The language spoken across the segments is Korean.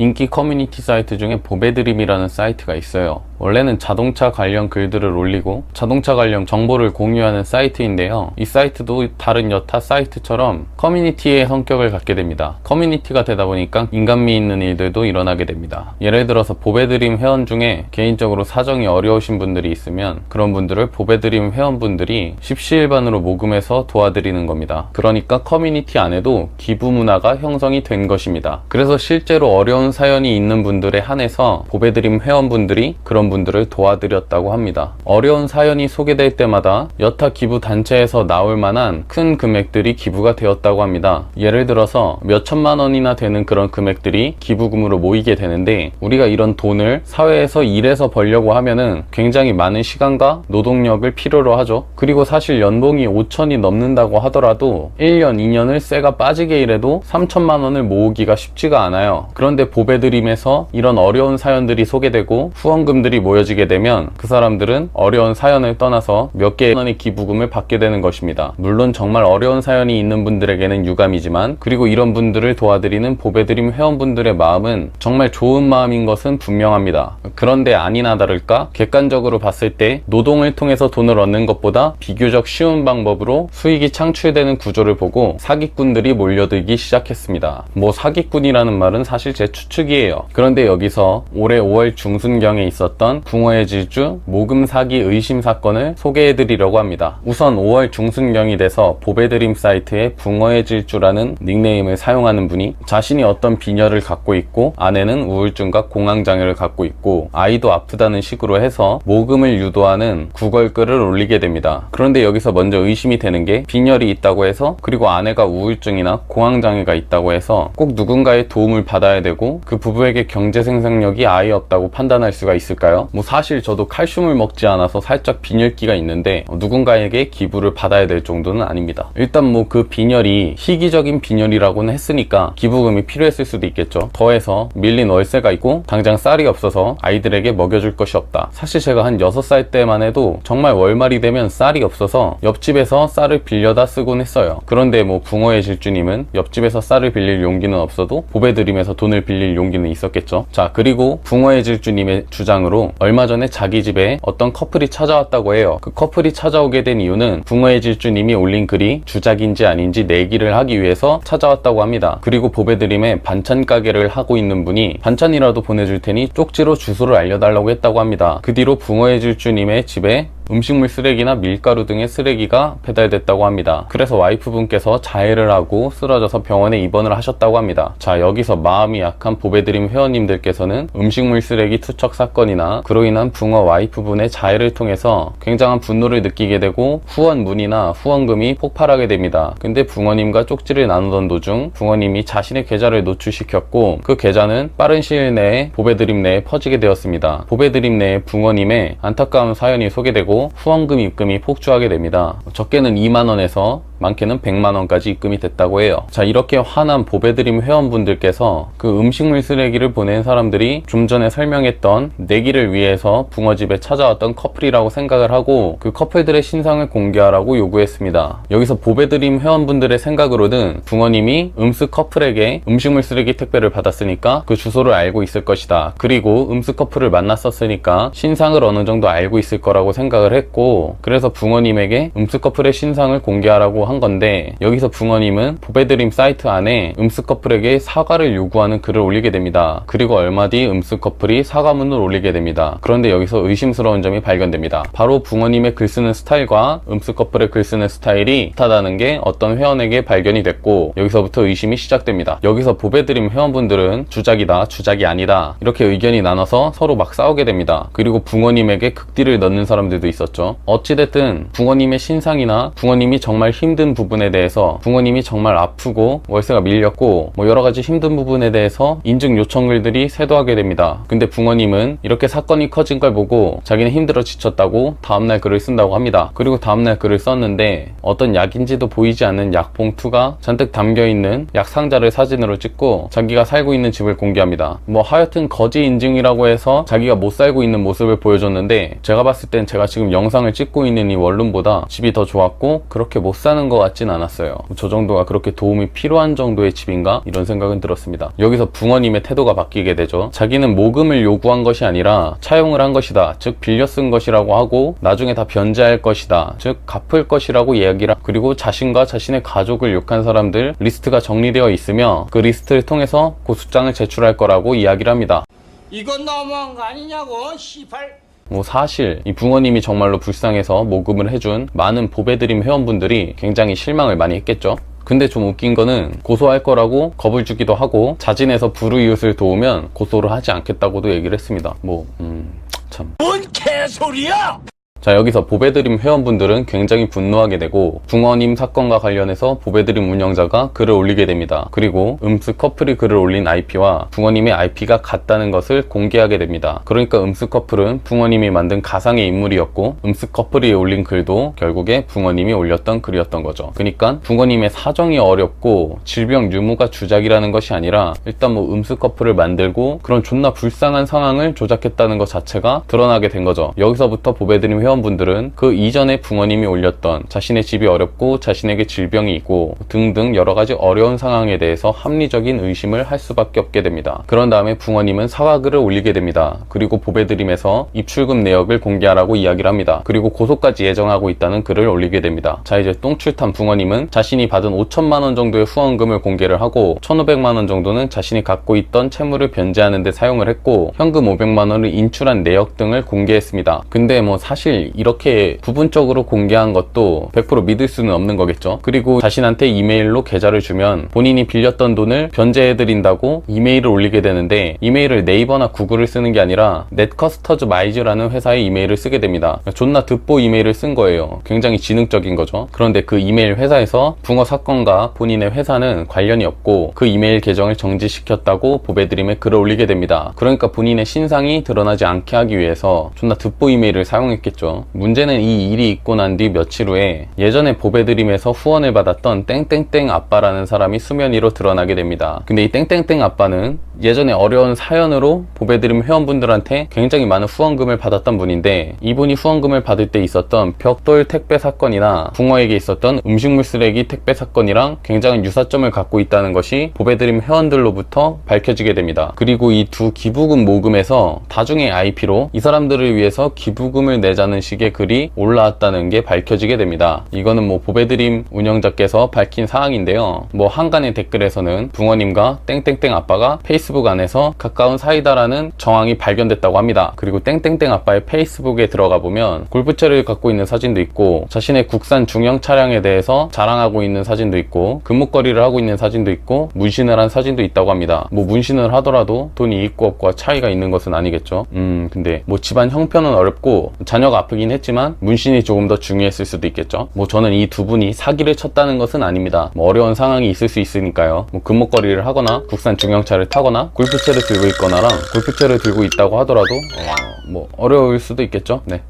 인기 커뮤니티 사이트 중에 보배드림이라는 사이트가 있어요. 원래는 자동차 관련 글들을 올리고 자동차 관련 정보를 공유하는 사이트인데요. 이 사이트도 다른 여타 사이트처럼 커뮤니티의 성격을 갖게 됩니다. 커뮤니티가 되다 보니까 인간미 있는 일들도 일어나게 됩니다. 예를 들어서 보배드림 회원 중에 개인적으로 사정이 어려우신 분들이 있으면 그런 분들을 보배드림 회원분들이 십시일반으로 모금해서 도와드리는 겁니다. 그러니까 커뮤니티 안에도 기부 문화가 형성이 된 것입니다. 그래서 실제로 어려운 사연이 있는 분들에 한해서 보배드림 회원분들이 그런 분들을 도와드렸다고 합니다. 어려운 사연이 소개될 때마다 여타 기부 단체에서 나올 만한 큰 금액들이 기부가 되었다고 합니다. 예를 들어서 몇 천만 원이나 되는 그런 금액들이 기부금으로 모이게 되는데, 우리가 이런 돈을 사회에서 일해서 벌려고 하면은 굉장히 많은 시간과 노동력을 필요로 하죠. 그리고 사실 연봉이 5천이 넘는다고 하더라도 1년, 2년을 쇠가 빠지게 일해도 3천만 원을 모으기가 쉽지가 않아요. 그런데 보배드림에서 이런 어려운 사연들이 소개되고 후원금들이 모여지게 되면 그 사람들은 어려운 사연을 떠나서 몇 개의 원의 기부금을 받게 되는 것입니다. 물론 정말 어려운 사연이 있는 분들에게는 유감이지만, 그리고 이런 분들을 도와드리는 보배드림 회원분들의 마음은 정말 좋은 마음인 것은 분명합니다. 그런데 아니나 다를까 객관적으로 봤을 때 노동을 통해서 돈을 얻는 것보다 비교적 쉬운 방법으로 수익이 창출되는 구조를 보고 사기꾼들이 몰려들기 시작했습니다. 사기꾼이라는 말은 사실 제 추측이에요. 그런데 여기서 올해 5월 중순경에 있었던 붕어의 질주 모금 사기 의심 사건을 소개해드리려고 합니다. 우선 5월 중순경이 돼서 보배드림 사이트에 붕어의 질주라는 닉네임을 사용하는 분이 자신이 어떤 빈혈을 갖고 있고 아내는 우울증과 공황장애를 갖고 있고 아이도 아프다는 식으로 해서 모금을 유도하는 구걸 글을 올리게 됩니다. 그런데 여기서 먼저 의심이 되는 게, 빈혈이 있다고 해서, 그리고 아내가 우울증이나 공황장애가 있다고 해서 꼭 누군가의 도움을 받아야 되고 그 부부에게 경제 생산력이 아예 없다고 판단할 수가 있을까요? 사실 저도 칼슘을 먹지 않아서 살짝 빈혈기가 있는데 누군가에게 기부를 받아야 될 정도는 아닙니다. 일단 그 빈혈이 희귀적인 빈혈이라고는 했으니까 기부금이 필요했을 수도 있겠죠. 더해서 밀린 월세가 있고 당장 쌀이 없어서 아이들에게 먹여줄 것이 없다. 사실 제가 한 6살 때만 해도 정말 월말이 되면 쌀이 없어서 옆집에서 쌀을 빌려다 쓰곤 했어요. 그런데 붕어의 질주님은 옆집에서 쌀을 빌릴 용기는 없어도 보배드림에서 돈을 빌릴 용기는 있었겠죠. 자, 그리고 붕어의 질주님의 주장으로 얼마 전에 자기 집에 어떤 커플이 찾아왔다고 해요. 그 커플이 찾아오게 된 이유는 붕어의 질주님이 올린 글이 주작인지 아닌지 내기를 하기 위해서 찾아왔다고 합니다. 그리고 보배드림에 반찬 가게를 하고 있는 분이 반찬이라도 보내줄 테니 쪽지로 주소를 알려달라고 했다고 합니다. 그 뒤로 붕어의 질주님의 집에 음식물 쓰레기나 밀가루 등의 쓰레기가 배달됐다고 합니다. 그래서 와이프분께서 자해를 하고 쓰러져서 병원에 입원을 하셨다고 합니다. 자, 여기서 마음이 약한 보배드림 회원님들께서는 음식물 쓰레기 투척 사건이나 그로 인한 붕어 와이프분의 자해를 통해서 굉장한 분노를 느끼게 되고 후원 문의나 후원금이 폭발하게 됩니다. 근데 붕어님과 쪽지를 나누던 도중 붕어님이 자신의 계좌를 노출시켰고 그 계좌는 빠른 시일 내에 보배드림 내에 퍼지게 되었습니다. 보배드림 내에 붕어님의 안타까운 사연이 소개되고 후원금 입금이 폭주하게 됩니다. 적게는 2만원에서 많게는 100만원까지 입금이 됐다고 해요. 자, 이렇게 화난 보배드림 회원분들께서 그 음식물 쓰레기를 보낸 사람들이 좀 전에 설명했던 내기를 위해서 붕어집에 찾아왔던 커플이라고 생각을 하고 그 커플들의 신상을 공개하라고 요구했습니다. 여기서 보배드림 회원분들의 생각으로는 붕어님이 음스 커플에게 음식물 쓰레기 택배를 받았으니까 그 주소를 알고 있을 것이다. 그리고 음스 커플을 만났었으니까 신상을 어느 정도 알고 있을 거라고 생각을 했고, 그래서 붕어님에게 음스 커플의 신상을 공개하라고 한 건데, 여기서 붕어님은 보배드림 사이트 안에 음스 커플에게 사과를 요구하는 글을 올리게 됩니다. 그리고 얼마 뒤 음스 커플이 사과문을 올리게 됩니다. 그런데 여기서 의심스러운 점이 발견됩니다. 바로 붕어님의 글 쓰는 스타일과 음스 커플의 글 쓰는 스타일이 비슷하다는 게 어떤 회원에게 발견이 됐고, 여기서부터 의심이 시작됩니다. 여기서 보배드림 회원분들은 주작이다, 주작이 아니다 이렇게 의견이 나눠서 서로 막 싸우게 됩니다. 그리고 붕어님에게 극딜을 넣는 사람들도 있었죠. 어찌됐든 붕어님의 신상이나 붕어님이 정말 힘든 부분에 대해서, 붕어님이 정말 아프고 월세가 밀렸고 여러가지 힘든 부분에 대해서 인증 요청글들이 쇄도하게 됩니다. 근데 붕어님은 이렇게 사건이 커진 걸 보고 자기는 힘들어 지쳤다고 다음날 글을 쓴다고 합니다. 그리고 다음날 글을 썼는데 어떤 약인지도 보이지 않는 약 봉투가 잔뜩 담겨있는 약 상자를 사진으로 찍고 자기가 살고 있는 집을 공개합니다. 하여튼 거지 인증이라고 해서 자기가 못 살고 있는 모습을 보여줬는데, 제가 봤을 땐 제가 지금 영상을 찍고 있는 이 원룸보다 집이 더 좋았고 그렇게 못 사는 것 같진 않았어요. 저 정도가 그렇게 도움이 필요한 정도의 집인가? 이런 생각은 들었습니다. 여기서 붕어님의 태도가 바뀌게 되죠. 자기는 모금을 요구한 것이 아니라 차용을 한 것이다. 즉 빌려 쓴 것이라고 하고 나중에 다 변제할 것이다. 즉 갚을 것이라고 이야기를 그리고 자신과 자신의 가족을 욕한 사람들 리스트가 정리되어 있으며 그 리스트를 통해서 고소장을 제출할 거라고 이야기를 합니다. 이건 너무한 거 아니냐고 시발. 사실 이 붕어님이 정말로 불쌍해서 모금을 해준 많은 보배드림 회원분들이 굉장히 실망을 많이 했겠죠. 근데 좀 웃긴 거는 고소할 거라고 겁을 주기도 하고 자진해서 불우이웃을 도우면 고소를 하지 않겠다고도 얘기를 했습니다. 참. 뭔 개소리야! 자, 여기서 보배드림 회원분들은 굉장히 분노하게 되고 붕어님 사건과 관련해서 보배드림 운영자가 글을 올리게 됩니다. 그리고 음스 커플이 글을 올린 IP와 붕어님의 IP가 같다는 것을 공개하게 됩니다. 그러니까 음스 커플은 붕어님이 만든 가상의 인물이었고 음스 커플이 올린 글도 결국에 붕어님이 올렸던 글이었던 거죠. 그러니까 붕어님의 사정이 어렵고 질병 유무가 주작이라는 것이 아니라 일단 음스 커플을 만들고 그런 존나 불쌍한 상황을 조작했다는 것 자체가 드러나게 된 거죠. 여기서부터 보배드림 회원분들은 그 이전에 붕어님이 올렸던 자신의 집이 어렵고 자신에게 질병이 있고 등등 여러가지 어려운 상황에 대해서 합리적인 의심을 할 수밖에 없게 됩니다. 그런 다음에 붕어님은 사과글을 올리게 됩니다. 그리고 보배드림에서 입출금 내역을 공개하라고 이야기를 합니다. 그리고 고소까지 예정하고 있다는 글을 올리게 됩니다. 자, 이제 똥출탄 붕어님은 자신이 받은 5천만 원 정도의 후원금을 공개를 하고 1,500만 원 정도는 자신이 갖고 있던 채무를 변제하는 데 사용을 했고 현금 500만 원을 인출한 내역 등을 공개했습니다. 근데 사실 이렇게 부분적으로 공개한 것도 100% 믿을 수는 없는 거겠죠. 그리고 자신한테 이메일로 계좌를 주면 본인이 빌렸던 돈을 변제해드린다고 이메일을 올리게 되는데 이메일을 네이버나 구글을 쓰는 게 아니라 넷커스터즈마이즈라는 회사의 이메일을 쓰게 됩니다. 존나 듣보 이메일을 쓴 거예요. 굉장히 지능적인 거죠. 그런데 그 이메일 회사에서 붕어 사건과 본인의 회사는 관련이 없고 그 이메일 계정을 정지시켰다고 보배드림에 글을 올리게 됩니다. 그러니까 본인의 신상이 드러나지 않게 하기 위해서 존나 듣보 이메일을 사용했겠죠. 문제는 이 일이 있고 난 뒤 며칠 후에 예전에 보배드림에서 후원을 받았던 땡땡땡 아빠라는 사람이 수면 위로 드러나게 됩니다. 근데 이 땡땡땡 아빠는 예전에 어려운 사연으로 보배드림 회원분들한테 굉장히 많은 후원금을 받았던 분인데 이분이 후원금을 받을 때 있었던 벽돌 택배 사건이나 붕어에게 있었던 음식물 쓰레기 택배 사건이랑 굉장히 유사점을 갖고 있다는 것이 보배드림 회원들로부터 밝혀지게 됩니다. 그리고 이 두 기부금 모금에서 다중의 IP로 이 사람들을 위해서 기부금을 내자는 식의 글이 올라왔다는 게 밝혀지게 됩니다. 이거는 보배드림 운영자께서 밝힌 사항인데요. 한간의 댓글에서는 붕어님과 땡땡땡 아빠가 페이스북 안에서 가까운 사이다라는 정황이 발견됐다고 합니다. 그리고 땡땡땡 아빠의 페이스북에 들어가 보면 골프채를 갖고 있는 사진도 있고 자신의 국산 중형 차량에 대해서 자랑하고 있는 사진도 있고 금목걸이를 하고 있는 사진도 있고 문신을 한 사진도 있다고 합니다. 문신을 하더라도 돈이 있고 없고와 차이가 있는 것은 아니겠죠. 근데 집안 형편은 어렵고 자녀가 아프긴 했지만 문신이 조금 더 중요했을 수도 있겠죠. 저는 이 두 분이 사기를 쳤다는 것은 아닙니다. 어려운 상황이 있을 수 있으니까요. 금목걸이를 하거나 국산 중형차를 타거나 골프채를 들고 있거나랑 골프채를 들고 있다고 하더라도 어려울 수도 있겠죠. 네.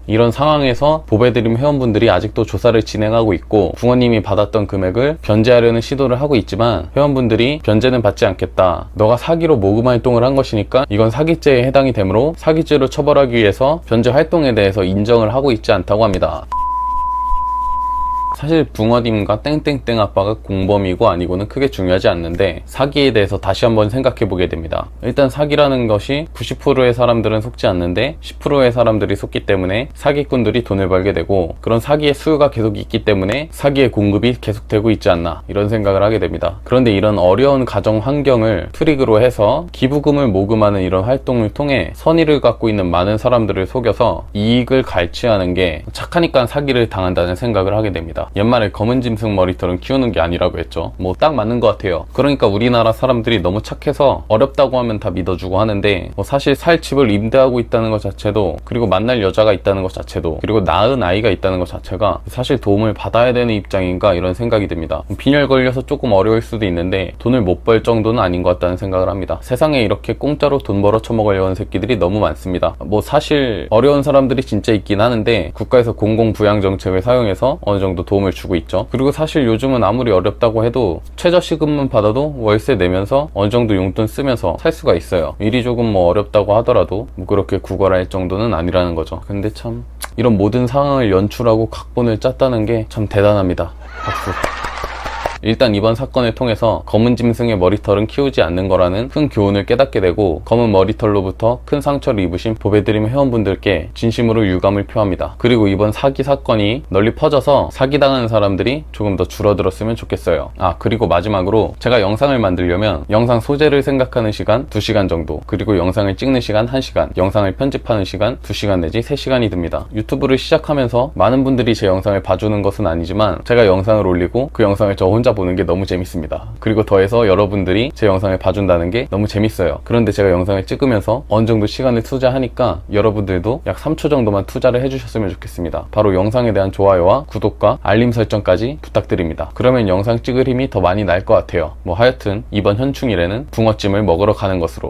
이런 상황에서 보배드림 회원분들이 아직도 조사를 진행하고 있고 붕어님이 받았던 금액을 변제하려는 시도를 하고 있지만 회원분들이 변제는 받지 않겠다. 너가 사기로 모금 활동을 한 것이니까 이건 사기죄에 해당이 되므로 사기죄로 처벌하기 위해서 변제 활동에 대해서 인정을 하고 있지 않다고 합니다. 사실 붕어님과 땡땡땡 아빠가 공범이고 아니고는 크게 중요하지 않는데 사기에 대해서 다시 한번 생각해 보게 됩니다. 일단 사기라는 것이 90%의 사람들은 속지 않는데 10%의 사람들이 속기 때문에 사기꾼들이 돈을 벌게 되고 그런 사기의 수요가 계속 있기 때문에 사기의 공급이 계속되고 있지 않나 이런 생각을 하게 됩니다. 그런데 이런 어려운 가정 환경을 트릭으로 해서 기부금을 모금하는 이런 활동을 통해 선의를 갖고 있는 많은 사람들을 속여서 이익을 갈취하는 게 착하니까 사기를 당한다는 생각을 하게 됩니다. 옛말에 검은 짐승 머리털은 키우는 게 아니라고 했죠. 딱 맞는 것 같아요. 그러니까 우리나라 사람들이 너무 착해서 어렵다고 하면 다 믿어주고 하는데 사실 살 집을 임대하고 있다는 것 자체도 그리고 만날 여자가 있다는 것 자체도 그리고 낳은 아이가 있다는 것 자체가 사실 도움을 받아야 되는 입장인가 이런 생각이 듭니다. 빈혈 걸려서 조금 어려울 수도 있는데 돈을 못 벌 정도는 아닌 것 같다는 생각을 합니다. 세상에 이렇게 공짜로 돈 벌어 처먹으려는 새끼들이 너무 많습니다. 사실 어려운 사람들이 진짜 있긴 하는데 국가에서 공공부양정책을 사용해서 어느 정도 도움을 주고 있죠. 그리고 사실 요즘은 아무리 어렵다고 해도 최저시급만 받아도 월세 내면서 어느 정도 용돈 쓰면서 살 수가 있어요. 일이 조금 어렵다고 하더라도 그렇게 구걸할 정도는 아니라는 거죠. 근데 참 이런 모든 상황을 연출하고 각본을 짰다는 게 참 대단합니다. 박수. 일단 이번 사건을 통해서 검은 짐승의 머리털은 키우지 않는 거라는 큰 교훈을 깨닫게 되고, 검은 머리털로부터 큰 상처를 입으신 보배드림 회원분들께 진심으로 유감을 표합니다. 그리고 이번 사기 사건이 널리 퍼져서 사기당하는 사람들이 조금 더 줄어들었으면 좋겠어요. 그리고 마지막으로 제가 영상을 만들려면 영상 소재를 생각하는 시간 2시간 정도, 그리고 영상을 찍는 시간 1시간, 영상을 편집하는 시간 2시간 내지 3시간이 듭니다. 유튜브를 시작하면서 많은 분들이 제 영상을 봐주는 것은 아니지만, 제가 영상을 올리고 그 영상을 저 혼자 보는 게 너무 재밌습니다. 그리고 더해서 여러분들이 제 영상을 봐준다는 게 너무 재밌어요. 그런데 제가 영상을 찍으면서 어느 정도 시간을 투자하니까 여러분들도 약 3초 정도만 투자를 해주셨으면 좋겠습니다. 바로 영상에 대한 좋아요와 구독과 알림 설정까지 부탁드립니다. 그러면 영상 찍을 힘이 더 많이 날 것 같아요. 하여튼 이번 현충일에는 붕어찜을 먹으러 가는 것으로.